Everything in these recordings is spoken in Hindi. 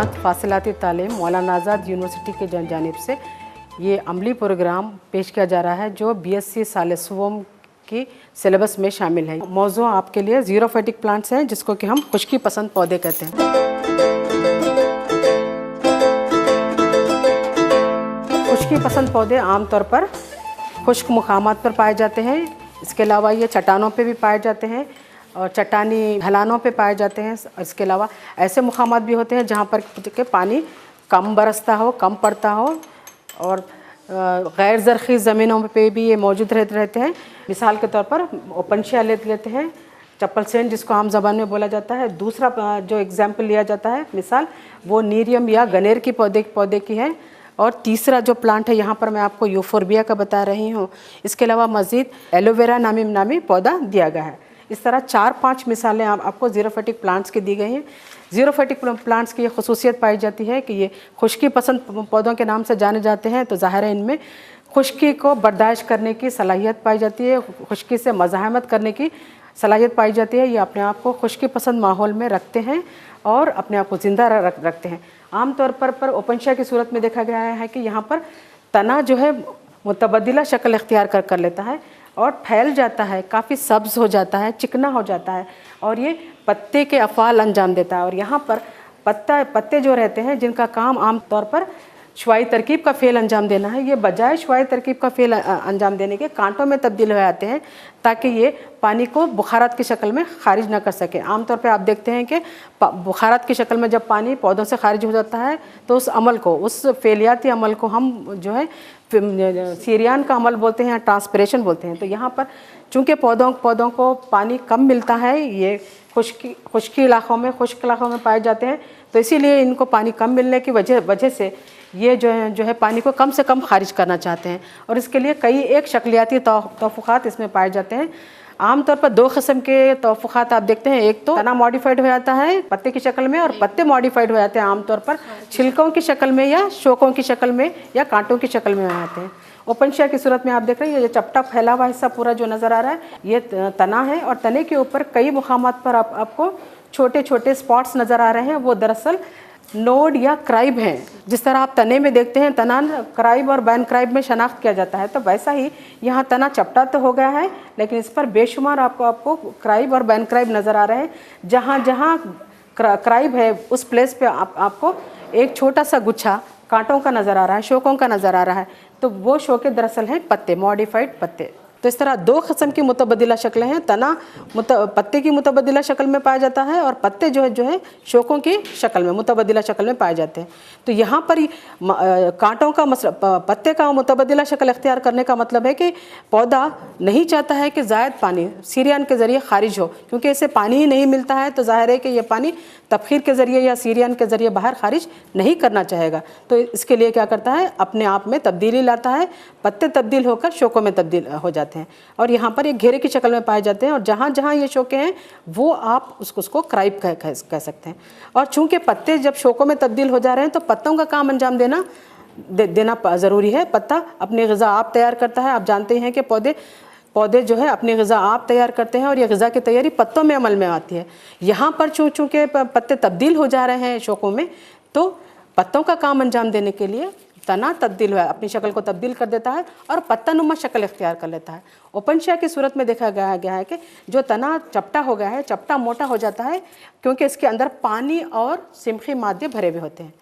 मंथ फासिलाती तालीम मौलाना आज़ाद यूनिवर्सिटी के जानिब से ये अमली प्रोग्राम पेश किया जा रहा है जो बीएससी सालिसवम की सिलेबस में शामिल है। मौजू आपके लिए ज़ीरोफाइटिक प्लांट्स हैं जिसको कि हम खुश्की पसंद पौधे कहते हैं। खुश्की पसंद पौधे आमतौर पर खुश्क मकामात पर पाए जाते हैं। इसके अलावा ये चट्टानों पे भी पाए जाते हैं और चट्टानी ढलानों पे पाए जाते हैं। इसके अलावा ऐसे मकामात भी होते हैं जहाँ पर के पानी कम बरसता हो, कम पड़ता हो और गैर ज़रख़ीज़ ज़मीनों पे भी ये मौजूद रहते हैं। मिसाल के तौर पर ओपनशिया लेते हैं, चप्पल सेंट जिसको आम ज़बान में बोला जाता है। दूसरा जो एग्जाम्पल लिया जाता है मिसाल वो नीरियम या गनेर की पौधे की है। और तीसरा जो प्लांट है यहाँ पर मैं आपको यूफोर्बिया का बता रही हूँ। इसके अलावा मज़ीद एलोवेरा नामी पौधा दिया गया है। इस तरह 4-5 मिसालें आपको ज़ीरोफाइटिक प्लांट्स की दी गई हैं। ज़ीरोफाइटिक प्लांट्स की ये खसूसियत पाई जाती है कि ये खुश्की पसंद पौधों के नाम से जाने जाते हैं, तो ज़ाहिर है इनमें खुश्की को बर्दाश्त करने की सलाहियत पाई जाती है, खुश्की से मज़ाहमत करने की सलाहियत पाई जाती है। ये अपने आप को खुश्की पसंद माहौल में रखते हैं और अपने आप को ज़िंदा रखते हैं। आम तौर पर ओपनशिया की सूरत में देखा गया है कि यहाँ पर तना जो है मुतबदिला शक्ल इख्तियार कर लेता है और फैल जाता है, काफ़ी सब्ज़ हो जाता है, चिकना हो जाता है और ये पत्ते के अफ़ाल अंजाम देता है। और यहाँ पर पत्ते जो रहते हैं जिनका काम आम तौर पर शुआई तरकीब का फ़ेल अंजाम देना है, ये बजाय शुआई तरकीब का फ़ेल अंजाम देने के कांटों में तब्दील हो जाते हैं ताकि ये पानी को बुखारात की शक्ल में खारिज ना कर सके। आमतौर पे आप देखते हैं कि बुखारात की शक्ल में जब पानी पौधों से खारिज हो जाता है तो उस अमल को, उस फ़ेलियाती अमल को हम जो है सीरियान का अमल बोलते हैं या ट्रांसपिरेशन बोलते हैं। तो यहाँ पर चूँकि पौधों को पानी कम मिलता है, ये खुश्की इलाक़ों में, खुश्क इलाक़ों में पाए जाते हैं, तो इसीलिए इनको पानी कम मिलने की वजह से ये जो है पानी को कम से कम खारिज करना चाहते हैं और इसके लिए कई एक शक्लियाती तोफ़ुक़ात इसमें पाए जाते हैं। आमतौर पर 2 किस्म के तोफ़ुक़ात आप देखते हैं। एक तो तना मॉडिफाइड हो जाता है पत्ते की शक्ल में और पत्ते मॉडिफाइड हो जाते हैं आमतौर पर छिलकों की शक्ल में या शोकों की शक्ल में या कांटों की शक्ल में हो जाते हैं। ओपनशिया की सूरत में आप देख रहे हैं ये चपटा फैला हुआ हिस्सा पूरा जो नज़र आ रहा है ये तना है और तने के ऊपर कई मुकामात पर आपको छोटे छोटे स्पॉट्स नज़र आ रहे हैं। वो दरअसल नोड या क्राइब हैं। जिस तरह आप तने में देखते हैं तना क्राइब और बैन क्राइब में शनाख्त किया जाता है, तो वैसा ही यहाँ तना चपटा तो हो गया है लेकिन इस पर बेशुमार आपको क्राइब और बैन क्राइब नज़र आ रहे हैं। जहाँ जहाँ क्राइब है उस प्लेस पे आपको एक छोटा सा गुच्छा कांटों का नज़र आ रहा है, शोकों का नज़र आ रहा है, तो वो शोके दरअसल हैं पत्ते, मॉडिफाइड पत्ते। तो इस तरह 2 किस्म की मुतबदिला शक्लें हैं। तना पत्ते की मुतबदिला शक्ल में पाया जाता है और पत्ते जो है शोकों की शक्ल में, मुतबदिला शक्ल में पाए जाते हैं। तो यहाँ पर कांटों का पत्ते का मुतबदिला शक्ल इख्तियार करने का मतलब है कि पौधा नहीं चाहता है कि ज़ायद पानी सीरियन के ज़रिए खारिज हो, क्योंकि इसे पानी ही नहीं मिलता है तो ज़ाहिर है कि ये पानी तबखीर के ज़रिए या सीरियन के ज़रिए बाहर खारिज नहीं करना चाहेगा। तो इसके लिए क्या करता है, अपने आप में तब्दीली लाता है, पत्ते तब्दील होकर शोकों में तब्दील हो जाते हैं और यहाँ पर एक घेरे की शक्ल में पाए जाते हैं और जहाँ जहाँ ये शोके हैं वो आप उसको क्राइब कह सकते हैं। और चूँकि पत्ते जब शोकों में तब्दील हो जा रहे हैं तो पत्तों का काम अंजाम देना ज़रूरी है। पत्ता अपनी ग़िज़ा आप तैयार करता है। आप जानते हैं कि पौधे जो है अपनी ग़िज़ा आप तैयार करते हैं और ये ग़िज़ा की तैयारी पत्तों में अमल में आती है। यहाँ पर चूँकि पत्ते तब्दील हो जा रहे हैं शोकों में, तो पत्तों का काम अंजाम देने के लिए तना तब्दील हुआ, अपनी शक्ल को तब्दील कर देता है और पत्ता नुमा शक्ल इख्तियार कर लेता है। ओपनशिया की सूरत में देखा गया है कि जो तना चपटा हो गया है, चपटा मोटा हो जाता है क्योंकि इसके अंदर पानी और सिमखी मादे भरे हुए होते हैं।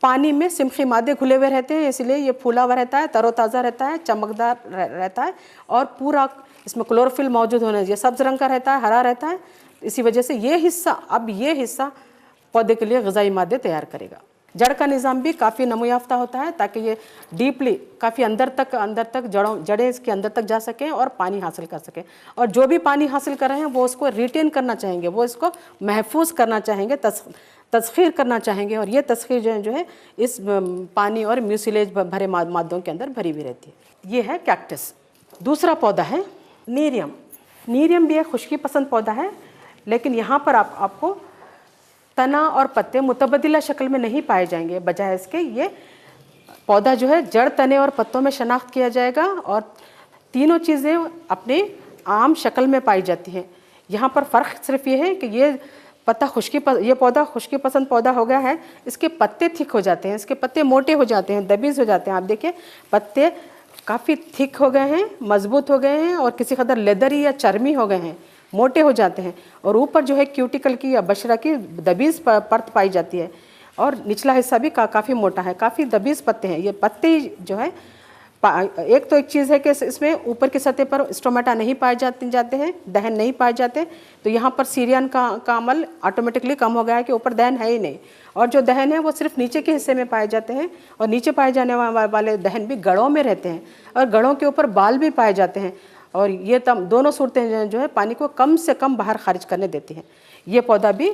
पानी में सिमखी मादे घुले हुए रहते हैं, इसलिए ये फूला हुआ रहता है, तरोताज़ा रहता है, चमकदार रहता है और पूरा इसमें क्लोरोफिल मौजूद होने, ये सब्ज़ रंग का रहता है, हरा रहता है। इसी वजह से ये हिस्सा पौधे के लिए ग़िज़ाई मादे तैयार करेगा। जड़ का निज़ाम भी काफ़ी नमो याफ्ता होता है ताकि ये डीपली काफ़ी अंदर तक जड़ें इसके अंदर तक जा सकें और पानी हासिल कर सकें। और जो भी पानी हासिल कर रहे हैं वो उसको रिटेन करना चाहेंगे, वो इसको महफूज करना चाहेंगे, तस्खीर करना चाहेंगे और ये तस्खीर जो है इस पानी और म्यूसिलेज भरे मादों के अंदर भरी हुई रहती है। ये है कैक्टस। दूसरा पौधा है नीरियम। नीरियम भी एक खुश्की पसंद पौधा है, लेकिन यहाँ पर आपको तना और पत्ते मुतबदिला शक्ल में नहीं पाए जाएंगे। बजाय इसके ये पौधा जो है जड़, तने और पत्तों में शनाख्त किया जाएगा और तीनों चीज़ें अपने आम शक्ल में पाई जाती हैं। यहाँ पर फ़र्क सिर्फ ये है कि ये पत्ता ये पौधा खुश्की पसंद पौधा हो गया है। इसके पत्ते थिक हो जाते हैं, इसके पत्ते मोटे हो जाते हैं, दबीज हो जाते हैं। आप देखिए पत्ते काफ़ी थिक हो गए हैं, मजबूत हो गए हैं और किसी कदर लेदरी या चर्मी हो गए हैं, मोटे हो जाते हैं। और ऊपर जो है क्यूटिकल की या बशरा की दबीज परत पाई जाती है और निचला हिस्सा भी काफ़ी मोटा है, काफ़ी दबीज पत्ते हैं। ये पत्ते जो है एक चीज़ है कि इसमें ऊपर की सतह पर स्टोमेटा नहीं पाए जाते हैं, दहन नहीं पाए जाते। तो यहाँ पर सीरियन का अमल ऑटोमेटिकली कम हो गया है कि ऊपर दहन है ही नहीं, और जो दहन है वो सिर्फ नीचे के हिस्से में पाए जाते हैं। और नीचे पाए जाने वाले दहन भी गड़ों में रहते हैं और गड़ों के ऊपर बाल भी पाए जाते हैं। और ये दोनों सूरतें जो है पानी को कम से कम बाहर खारिज करने देती हैं। ये पौधा भी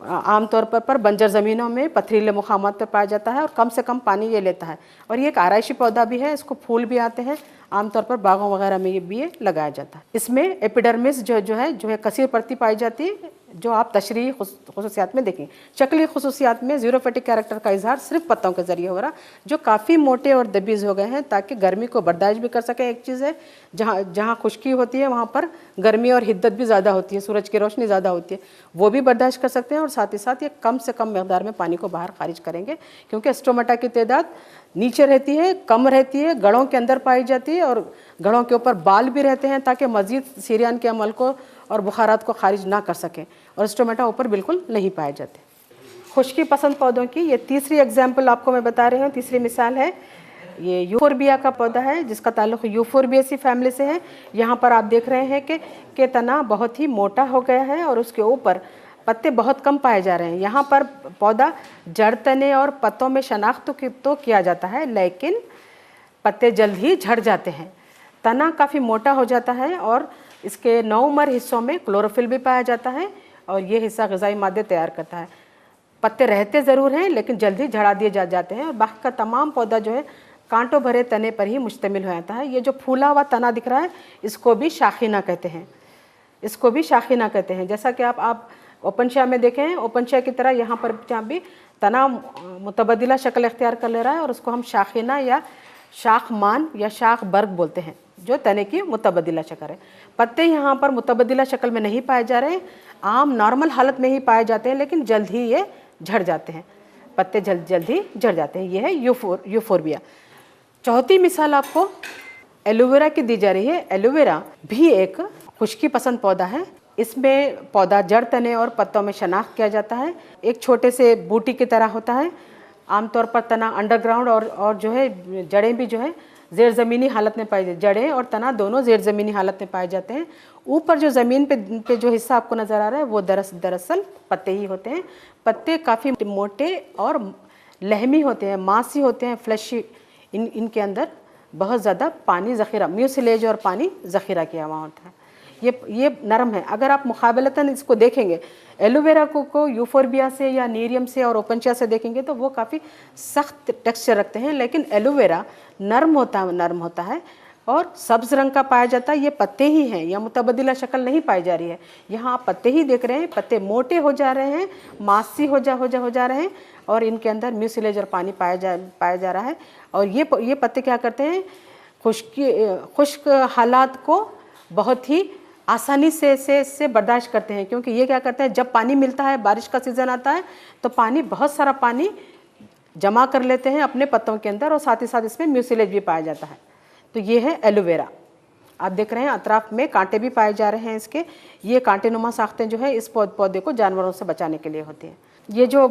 आमतौर पर बंजर ज़मीनों में पथरीले मुकामात पर पाया जाता है और कम से कम पानी ये लेता है। और ये एक आराइशी पौधा भी है, इसको फूल भी आते हैं, आमतौर पर बागों वगैरह में ये लगाया जाता है। इसमें एपिडर्मिस जो है कसीर परती पाई जाती है, जो आप तशरीही खुसूसियात में देखें। शक्ली खुसूसियात में ज़ीरोफेटिक कैरेक्टर का इजहार सिर्फ पत्तों के ज़रिए हो रहा, जो काफ़ी मोटे और दबीज़ हो गए हैं ताकि गर्मी को बर्दाश्त भी कर सकें। एक चीज़ है, जहाँ खुश्की होती है वहाँ पर गर्मी और हिद्दत भी ज़्यादा होती है, सूरज की रोशनी ज़्यादा होती है, वो भी बर्दाश्त कर सकते हैं। और साथ ही साथ ये कम से कम मकदार में पानी को बाहर खारिज करेंगे, क्योंकि स्टोमेटा की तादाद नीचे रहती है, कम रहती है, गड़ों के अंदर पाई जाती है और गड़ों के ऊपर बाल भी रहते हैं ताकि मज़ीद सीरियन के अमल को और बुखारात को खारिज ना कर सकें। और स्टोमेटा ऊपर बिल्कुल नहीं पाए जाते। खुश्की पसंद पौधों की ये तीसरी एग्जाम्पल आपको मैं बता रही हूँ, तीसरी मिसाल है। ये यूफोरबिया का पौधा है जिसका ताल्लुक़ यूफोरबिएसी फैमिली से है। यहाँ पर आप देख रहे हैं कि तना बहुत ही मोटा हो गया है और उसके ऊपर पत्ते बहुत कम पाए जा रहे हैं। यहाँ पर पौधा जड़, तने और पत्तों में शनाख्त तो किया जाता है, लेकिन पत्ते जल्द ही झड़ जाते हैं। तना काफ़ी मोटा हो जाता है और इसके नौमर हिस्सों में क्लोरोफिल भी पाया जाता है और ये हिस्सा ग़िज़ाई मादे तैयार करता है। पत्ते रहते ज़रूर हैं लेकिन जल्दी झड़ा दिए जाते हैं और बाकी का तमाम पौधा जो है कांटों भरे तने पर ही मुश्तमिल हो जाता है। ये जो फूला हुआ तना दिख रहा है इसको भी शाखीना कहते हैं, इसको भी शाखीना कहते हैं। जैसा कि आप ओपनशिया में देखें, ओपनशिया की तरह यहाँ पर जहाँ भी तना मुतबदिला शक्ल इख्तियार कर ले रहा है और उसको हम शाखीना या शाखमान या शाख बर्ग बोलते हैं, जो तने की मुतबदिला शक्ल है। पत्ते यहाँ पर मुतबदिला शक्ल में नहीं पाए जा रहे, आम नॉर्मल हालत में ही पाए जाते हैं, लेकिन जल्द ही ये झड़ जाते हैं, पत्ते जल्द ही झड़ जाते हैं। ये है यूफोरबिया। चौथी मिसाल आपको एलोवेरा की दी जा रही है। एलोवेरा भी एक खुश्की पसंद पौधा है। इसमें पौधा जड़, तने और पत्तों में शनाख्त किया जाता है। एक छोटे से बूटी की तरह होता है। आमतौर पर तना अंडरग्राउंड और जो है जड़ें भी जो है ज़ेर ज़मीनी हालत में पाई जाती, जड़ें और तना दोनों ज़ेर ज़मीनी हालत में पाए जाते हैं। ऊपर जो ज़मीन पे जो हिस्सा आपको नज़र आ रहा है वो दरअसल पत्ते ही होते हैं। पत्ते काफ़ी मोटे और लहमी होते हैं, मांसी होते हैं, फ्लैशी। इनके अंदर बहुत ज़्यादा पानी ज़ख़ीरा, म्यूसिलेज और पानी ज़ख़ीरा किया हुआ होता है। ये नरम है। अगर आप मुकाबलतन इसको देखेंगे एलोवेरा को यूफोरबिया से या नीरियम से और ओपनशिया से देखेंगे तो वो काफ़ी सख्त टेक्सचर रखते हैं, लेकिन एलोवेरा नरम होता है और सब्ज़ रंग का पाया जाता है। ये पत्ते ही हैं, या मुतबदिला शक्ल नहीं पाई जा रही है। यहाँ आप पत्ते ही देख रहे हैं, पत्ते मोटे हो जा रहे हैं, मासी हो जा रहे हैं और इनके अंदर म्यूसिलेज और पानी पाया जा रहा है। और ये पत्ते क्या करते हैं, खुश्क हालात को बहुत ही आसानी से बर्दाश्त करते हैं, क्योंकि ये क्या करते हैं, जब पानी मिलता है, बारिश का सीज़न आता है तो बहुत सारा पानी जमा कर लेते हैं अपने पत्तों के अंदर और साथ ही साथ इसमें म्यूसिलेज भी पाया जाता है। तो ये है एलोवेरा। आप देख रहे हैं अतराफ में कांटे भी पाए जा रहे हैं इसके। ये कांटे नुमा साख्तें जो है इस पौधे को जानवरों से बचाने के लिए होती हैं। ये जो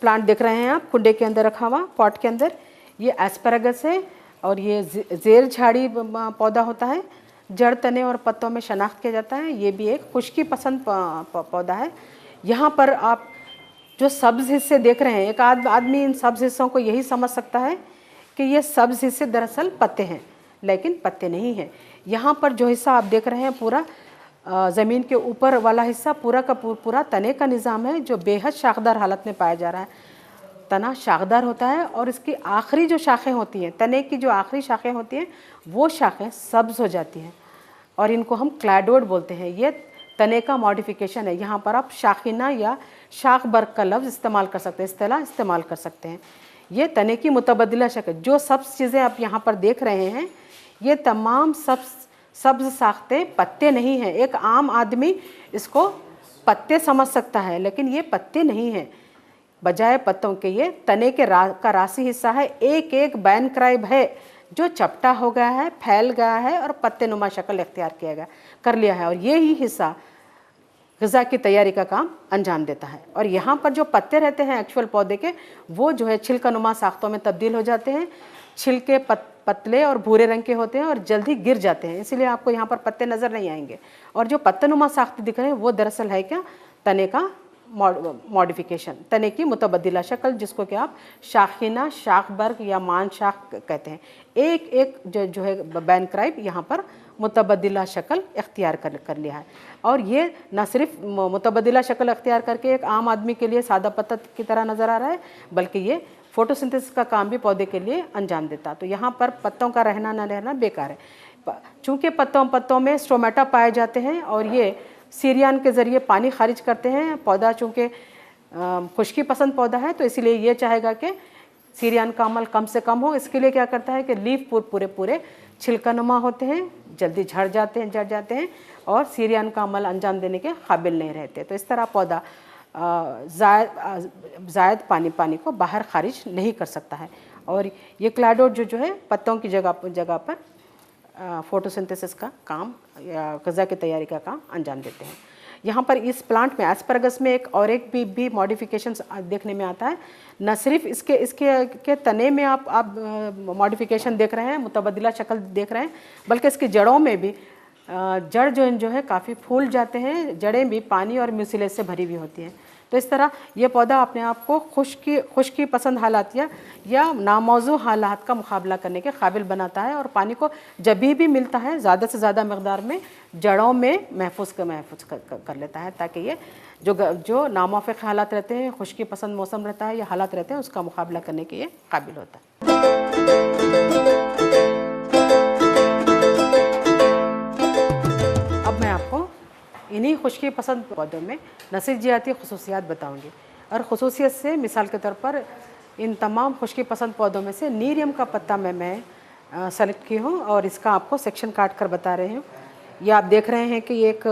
प्लांट देख रहे हैं आप कुंडे के अंदर रखा हुआ, पॉट के अंदर, ये एस्पैरागस है और ये ज़ेर झाड़ी पौधा होता है। जड़, तने और पत्तों में शनाख्त किया जाता है। ये भी एक खुश्की पसंद पौधा है। यहाँ पर आप जो सब्ज़ हिस्से देख रहे हैं, एक आदमी इन सब्ज़ हिस्सों को यही समझ सकता है कि ये सब्ज़ हिस्से दरअसल पत्ते हैं, लेकिन पत्ते नहीं हैं। यहाँ पर जो हिस्सा आप देख रहे हैं पूरा ज़मीन के ऊपर वाला हिस्सा पूरा का पूरा तने का निज़ाम है, जो बेहद शाखदार हालत में पाया जा रहा है। तना शाखदार होता है और इसकी आखिरी जो शाखें होती हैं, तने की जो आखिरी शाखें होती हैं, वो शाखें सब्ज़ हो जाती हैं और इनको हम क्लैडोड बोलते हैं। ये तने का मॉडिफिकेशन है। यहाँ पर आप शाखीना या शाख बर्ग का लफ्ज़ इस्तेमाल कर सकते हैं, इस्तेलाह इस्तेमाल कर सकते हैं। ये तने की मुतबदिला शक्ल, जो सब चीज़ें आप यहाँ पर देख रहे हैं, ये तमाम सब्ज़ साख्तें पत्ते नहीं हैं। एक आम आदमी इसको पत्ते समझ सकता है, लेकिन ये पत्ते नहीं हैं, बजाय पत्तों के ये तने के का राशि हिस्सा है। एक एक बैनक्राइब है जो चपटा हो गया है, फैल गया है और पत्ते नुमा शक्ल इख्तियार किया गया कर लिया है, और ये ही हिस्सा ग़िज़ा की तैयारी का काम अंजाम देता है। और यहाँ पर जो पत्ते रहते हैं एक्चुअल पौधे के, वो जो है छिलका नुमा साख्तों में तब्दील हो जाते हैं। छिलके पतले और भूरे रंग के होते हैं और जल्दी गिर जाते हैं, इसीलिए आपको यहाँ पर पत्ते नज़र नहीं आएंगे। और जो पत्ते नुमा साख्त दिख रहे हैं वो दरअसल है क्या, तने का मॉडिफिकेशन, तने की मुतबदिला शक्ल, जिसको कि आप शाखीना, शाखबर्ग या मान शाख कहते हैं। एक एक जो है बैनक्राइब यहाँ पर मुतबदिला शक्ल इख्तियार कर लिया है। और ये न सिर्फ मुतबदिला शक्ल इख्तियार करके एक आम आदमी के लिए सादा पत्ता की तरह नज़र आ रहा है, बल्कि ये फोटोसिंथेसिस का काम भी पौधे के लिए अंजाम देता। तो यहाँ पर पत्तों का रहना न रहना बेकार है। चूँकि पत्तों में स्टोमेटा पाए जाते हैं और ये सीरियन के ज़रिए पानी खारिज करते हैं। पौधा चूँकि खुश्की पसंद पौधा है, तो इसीलिए ये चाहेगा कि सीरियन का अमल कम से कम हो। इसके लिए क्या करता है कि लीफ पूरे छिलकानुमा होते हैं, जल्दी झड़ जाते हैं और सीरियन का अमल अंजाम देने के काबिल नहीं रहते। तो इस तरह पौधा ज़ायद पानी को बाहर खारिज नहीं कर सकता है। और ये क्लाडोड जो है पत्तों की जगह पर फोटोसिंथेसिस का काम या ग़िज़ा की तैयारी का काम अंजाम देते हैं। यहाँ पर इस प्लांट में एस्परगस में एक भी मॉडिफिकेशन देखने में आता है। न सिर्फ इसके तने में आप मॉडिफिकेशन देख रहे हैं, मुतबदिला शक्ल देख रहे हैं, बल्कि इसकी जड़ों में भी जड़ जो है काफ़ी फूल जाते हैं। जड़ें भी पानी और म्यूसिलेज से भरी हुई होती हैं। तो इस तरह ये पौधा अपने आप को खुश्की पसंद हालात या नामौजू हालात का मुकाबला करने के काबिल बनाता है, और पानी को जब भी मिलता है ज़्यादा से ज़्यादा मकदार में जड़ों में महफूज कर लेता है, ताकि ये जो नामुवाफ़िक हालात रहते हैं, खुश्की पसंद मौसम रहता है या हालात रहते हैं, उसका मुकाबला करने के ये काबिल होता है। अब मैं आपको इन्हीं खुश्की पसंद पौधों में नसीजियाती खसूसियात बताऊंगी। और खसूसियत से मिसाल के तौर पर इन तमाम खुश्की पसंद पौधों में से नीरियम का पत्ता मैं सेलेक्ट की हूँ और इसका आपको सेक्शन काट कर बता रही हूँ। ये आप देख रहे हैं कि ये एक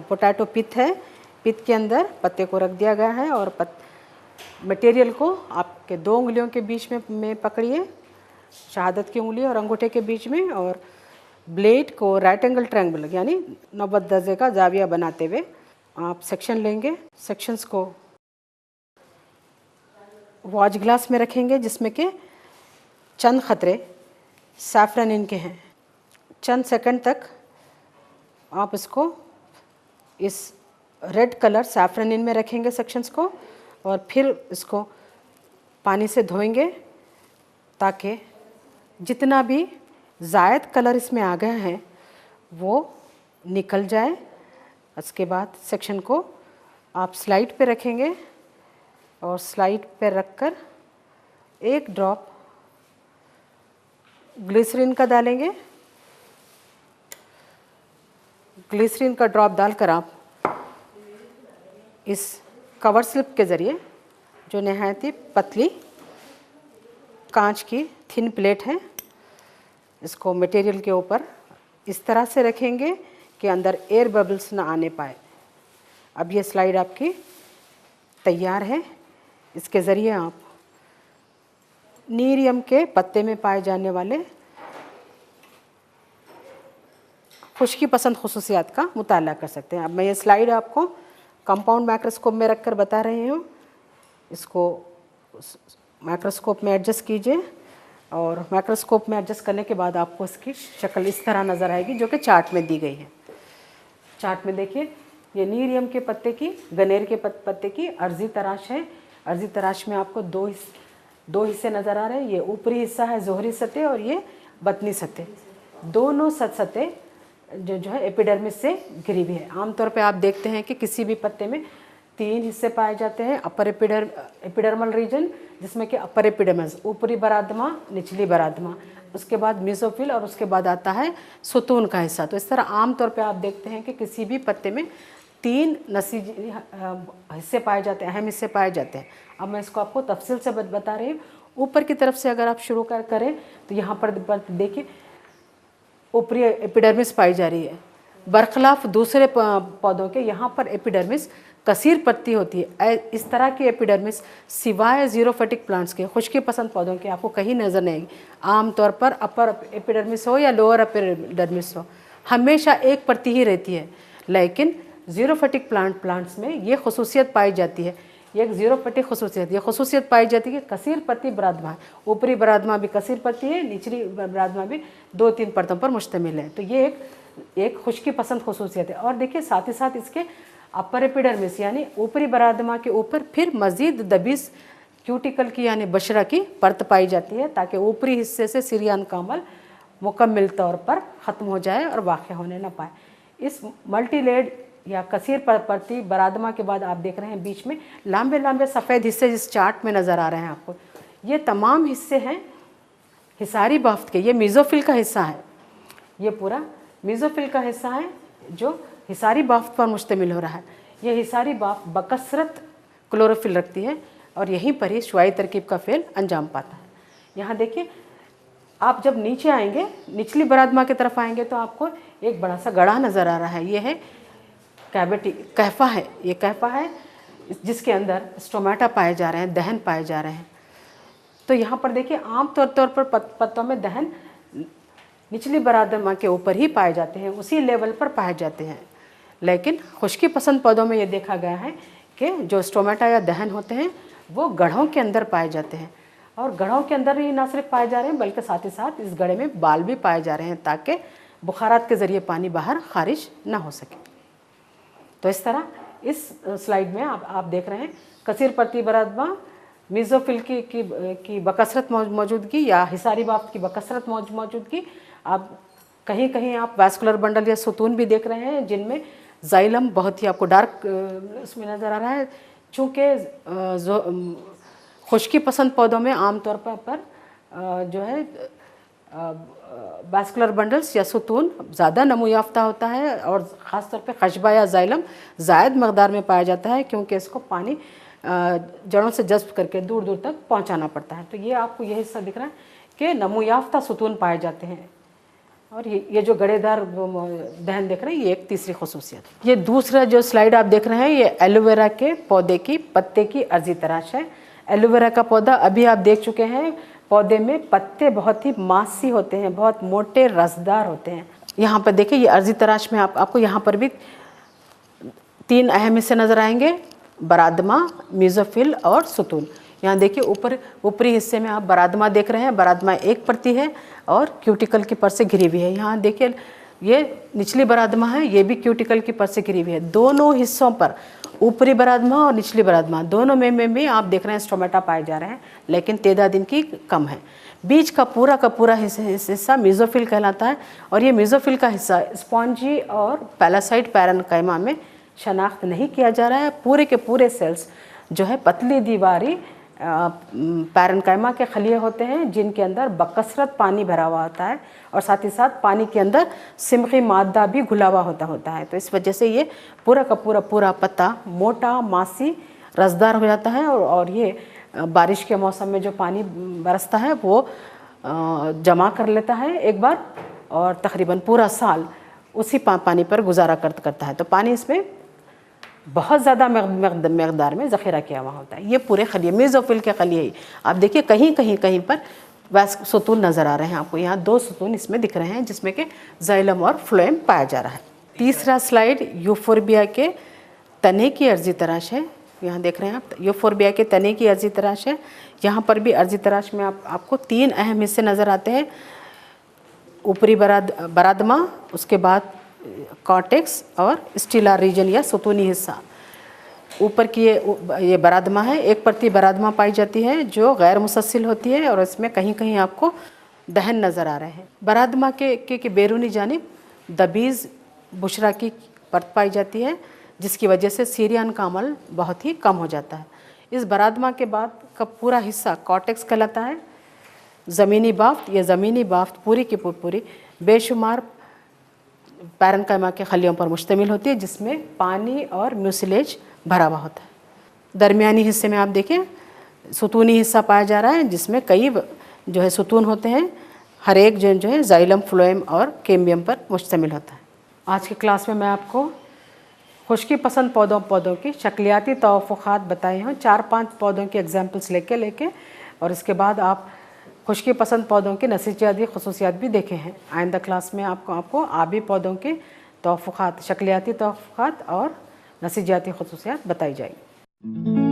पोटैटो पिथ है। पिथ के अंदर पत्ते को रख दिया गया है और मटेरियल को आपके 2 उंगलियों के बीच में पकड़िए, शहादत की उंगली और अंगूठे के बीच में, और ब्लेड को राइट एंगल ट्रायंगल यानी 90 दर्जे का जाविया बनाते हुए आप सेक्शन लेंगे। सेक्शंस को वॉच ग्लास में रखेंगे, जिसमें के चंद ख़तरे सैफ्रनिन के हैं। चंद सेकंड तक आप इसको इस रेड कलर सैफ्रनिन में रखेंगे सेक्शंस को, और फिर इसको पानी से धोएंगे ताकि जितना भी ज़ायद कलर इसमें आ गया है वो निकल जाए। उसके बाद सेक्शन को आप स्लाइड पे रखेंगे और स्लाइड पे रखकर एक ड्रॉप ग्लिसरीन का डालेंगे। ग्लिसरीन का ड्रॉप डालकर आप इस कवर स्लिप के ज़रिए, जो नहायत ही पतली कांच की थिन प्लेट है, इसको मटेरियल के ऊपर इस तरह से रखेंगे कि अंदर एयर बबल्स ना आने पाए। अब ये स्लाइड आपकी तैयार है। इसके ज़रिए आप नीरियम के पत्ते में पाए जाने वाले खुश्की पसंद खसूसियात का मुताला कर सकते हैं। अब मैं ये स्लाइड आपको कंपाउंड माइक्रोस्कोप में रख कर बता रही हूँ। इसको माइक्रोस्कोप में एडजस्ट कीजिए और माइक्रोस्कोप में एडजस्ट करने के बाद आपको इसकी शक्ल इस तरह नज़र आएगी, जो कि चार्ट में दी गई है। चार्ट में देखिए, ये नीरियम के पत्ते की, गनेर के पत्ते की अर्जी तराश है। अर्जी तराश में आपको दो हिस्से नज़र आ रहे हैं। ये ऊपरी हिस्सा है ज़ोहरी सतह और ये बतनी सतह। दोनों सतह जो है एपिडर्मिस से घिरी हुई है। आमतौर पे आप देखते हैं कि किसी भी पत्ते में 3 हिस्से पाए जाते हैं। अपर एपिडर्मल रीजन, जिसमें कि अपर एपिडर्मिस ऊपरी बरादमा, निचली बरादमा, उसके बाद मेसोफिल और उसके बाद आता है सुतून का हिस्सा। तो इस तरह आमतौर पे आप देखते हैं कि किसी भी पत्ते में 3 नसीजी हिस्से पाए जाते हैं, अहम हिस्से पाए जाते हैं। अब मैं इसको आपको तफसील से बता रही हूँ। ऊपर की तरफ से अगर आप शुरू करें तो यहाँ पर देखिए ऊपरी एपिडर्मिस पाई जा रही है। बरखलाफ दूसरे पौधों के यहाँ पर एपिडर्मिस कसीर पत्ती होती है। इस तरह की एपिडर्मिस सिवाय ज़ीरोफिटिक प्लांट्स के, खुश्की पसंद पौधों के, आपको कहीं नज़र नहीं आएगी। आमतौर पर अपर एपिडर्मिस हो या लोअर एपिडर्मिस हो, हमेशा एक परती ही रहती है। लेकिन ज़ीरोफिटिक प्लांट्स में ये खसूसियत पाई जाती है, ये एक ज़ीरोफिटिक खसूसियत, ये खसूसियत पाई जाती है कि कसीर पत्ती बरादमा है। ऊपरी बरादमा भी कसीर पत्ती है, निचली बरादमा भी 2-3 परतों पर मुश्तमिल है। तो ये एक खुश्की पसंद खसूसियत है। और देखिए साथ ही साथ इसके अपर एपिडर्मिस यानी ऊपरी बरादमा के ऊपर फिर मज़ीद दबीस क्यूटिकल की यानी बशरा की परत पाई जाती है, ताकि ऊपरी हिस्से से सिरियान का अमल मुकम्मल तौर पर ख़त्म हो जाए और वाक़ होने न पाए। इस मल्टीलेड या कसीर परती बरादमा के बाद आप देख रहे हैं बीच में लंबे लंबे सफ़ेद हिस्से जिस चार्ट में नज़र आ रहे हैं आपको, ये तमाम हिस्से हैं हिसारी बाफ्त के। ये मीज़ोफिल का हिस्सा है, ये पूरा मीज़ोफिल का हिस्सा है जो हिसारी बाफ्त पर मुश्तमिल हो रहा है। ये हिसारी बाफ्त बकसरत क्लोरोफिल रखती है और यहीं पर ही शुआई तरकीब का फ़ेल अंजाम पाता है। यहाँ देखिए, आप जब नीचे आएंगे, निचली बरादमा की तरफ आएंगे तो आपको एक बड़ा सा गड़ा नज़र आ रहा है। ये है कैविटी, कहफ़ा है। ये कहफ़ा है जिसके अंदर स्टोमेटा पाए जा रहे हैं, दहन पाए जा रहे हैं। तो यहाँ पर देखिए आम तौर पर पत्तों में दहन निचली बरादमा के ऊपर ही पाए जाते हैं, उसी लेवल पर पाए जाते हैं। लेकिन खुश्की पसंद पौधों में ये देखा गया है कि जो स्टोमेटा या दहन होते हैं वो गढ़ों के अंदर पाए जाते हैं। और गढ़ों के अंदर ही ना सिर्फ पाए जा रहे हैं बल्कि साथ ही साथ इस गढ़े में बाल भी पाए जा रहे हैं, ताकि बुखारात के ज़रिए पानी बाहर खारिज ना हो सके। तो इस तरह इस स्लाइड में आप देख रहे हैं कसीर परती बरादमा, मीज़ोफिल की बकसरत मौजूदगी या हिसारी बाफ्त की बकसरत मौजूदगी। आप कहीं कहीं आप वैस्कुलर बंडल या सुतून भी देख रहे हैं जिनमें जाइलम बहुत ही आपको डार्क उसमें नज़र आ रहा है। चूँकि खुश्की पसंद पौधों में आमतौर पर जो है वैस्कुलर बंडल्स या सुतून ज़्यादा नमू याफ्ता होता है और ख़ास तौर पे खशबा या जाइलम ज़ायद मकदार में पाया जाता है, क्योंकि इसको पानी जड़ों से जज्ब करके दूर दूर तक पहुंचाना पड़ता है। तो ये आपको ये हिस्सा दिख रहा है कि नमू याफ्ता सुतून पाए जाते हैं। और ये जो गड़ेदार दहन देख रहे हैं, ये एक तीसरी खसूसियत। ये दूसरा जो स्लाइड आप देख रहे हैं, ये एलोवेरा के पौधे की पत्ते की अर्जी तराश है। एलोवेरा का पौधा अभी आप देख चुके हैं, पौधे में पत्ते बहुत ही मासी होते हैं, बहुत मोटे रसदार होते हैं। यहाँ पर देखिए ये अर्जी तराश में आपको यहाँ पर भी 3 अहम हिस्से नज़र आएंगे, बरादमा, मीज़ोफिल और सुतून। यहाँ देखिए ऊपरी हिस्से में आप बरादमा देख रहे हैं। बरादमा एक परती है और क्यूटिकल की परत से घिरी हुई है। यहाँ देखिए ये निचली बरादमा है, ये भी क्यूटिकल की परत से घिरी हुई है। दोनों हिस्सों पर, ऊपरी बरादमा और निचली बरादमा दोनों में भी आप देख रहे हैं स्टोमेटा पाए जा रहे हैं, लेकिन तादाद इनकी कम है। बीच का पूरा हिस्सा मीज़ोफिल कहलाता है और ये मीज़ोफिल का हिस्सा स्पॉन्जी और पैलासाइट पैरेन्काइमा में शनाख्त नहीं किया जा रहा है। पूरे के पूरे सेल्स जो है पतली दीवारी पैरेन्काइमा के खलिए होते हैं, जिनके अंदर बकसरत पानी भरा हुआ होता है और साथ ही साथ पानी के अंदर सिमखी मादा भी घुला हुआ होता है। तो इस वजह से ये पूरा का पूरा पत्ता मोटा, मासी, रसदार हो जाता है और ये बारिश के मौसम में जो पानी बरसता है वो जमा कर लेता है एक बार और तकरीबन पूरा साल उसी पानी पर गुजारा करता है। तो पानी इसमें बहुत ज़्यादा मकदार में ज़ख़ीरा किया हुआ होता है। ये पूरे खलिए मीज़ोफिल के खलिए ही आप देखिए कहीं पर सुतून नज़र आ रहे हैं आपको। यहाँ 2 सुतून इसमें दिख रहे हैं जिसमें कि जाइलम और फ्लोएम पाया जा रहा है। तीसरा स्लाइड यूफोर्बिया के तने की अर्जी तराश है। यहाँ देख रहे हैं आप यूफोर्बिया के तने की अर्जी तराश है। यहाँ पर भी अर्जी तराश में आपको 3 अहम हिस्से नज़र आते हैं, ऊपरी बरादमा, उसके बाद कॉर्टेक्स और स्टीलार रीजन या सुतूनी हिस्सा। ऊपर की ये बरादमा है, एक परती बरादमा पाई जाती है जो गैर मुसलसल होती है और इसमें कहीं कहीं आपको दहन नज़र आ रहे हैं। बरादमा के बैरूनी जानिब दबीज़ बुशरा की परत पाई जाती है, जिसकी वजह से सीरियन का अमल बहुत ही कम हो जाता है। इस बरादमा के बाद का पूरा हिस्सा कॉर्टेक्स कहलाता है। ज़मीनी बाफ्त, ये ज़मीनी बाफ्त पूरी की पूरी बेशुमार पैरेन्काइमा के खलियों पर मुश्तमिल होती है, जिसमें पानी और म्यूसिलेज भरा हुआ होता है। दरमियानी हिस्से में आप देखें सुतूनी हिस्सा पाया जा रहा है, जिसमें कई जो है सुतून होते हैं, हर एक जो है जाइलम, फ्लोएम और कैम्बियम पर मुश्तमिल होता है। आज की क्लास में मैं आपको खुश्की पसंद पौधों की शक्लियाती तवफ़ुक़ात बताए हैं, 4-5 पौधों के एग्जाम्पल्स लेके और इसके बाद आप खुश्की पसंद पौधों के नसीजियाती ख़ुसूसियात भी देखे हैं। आइंदा क्लास में आपको आबी पौधों के तवफ़ुक़ात, शक्लियाती तवफ़ुक़ात और नसीजियाती ख़ुसूसियात बताई जाएगी।